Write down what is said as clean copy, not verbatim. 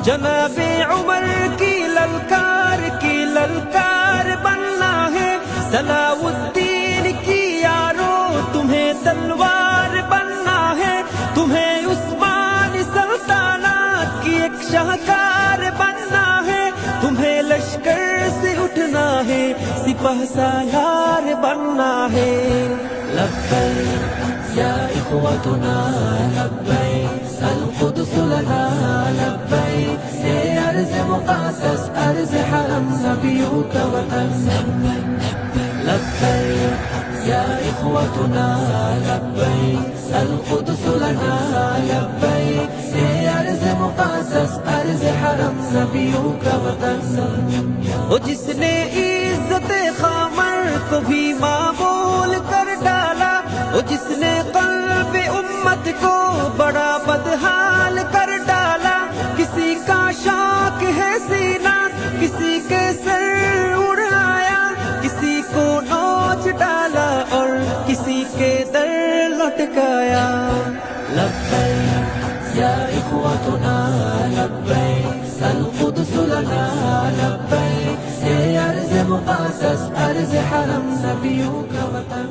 جناب عمر کی للکار بننا ہے، صلاح الدین کی یارو تمہیں تلوار بننا ہے، تمہیں عثمان سلطنت کی ایک شاہکار بننا ہے، تمہیں لشکر سے اٹھنا ہے، سپہ سالار بننا ہے۔ لبیک یا اخوتنا لبیک القدس لنا لبیک، یہ ارض مقدس ارض حرم نبیوں کا وطن۔ لبیک یا اخوتنا لبیک القدس لنا لبیک، یہ ارض مقدس ارض حرم نبیوں کا وطن۔ وہ جس نے عزت خامر کو بھی معمول کر ڈالا، وہ جس نے قلب امت کو بڑا بدحال کر ڈالا، کسی کا شوق ہے سینہ کسی کے سر اڑایا، کسی کو نوچ ڈالا اور کسی کے در لٹکایا۔ لبیک یا اخوتنا لبیک القدس لنا لبیک، یہ ارض مقدس ارض حرم نبیوں کا وطن۔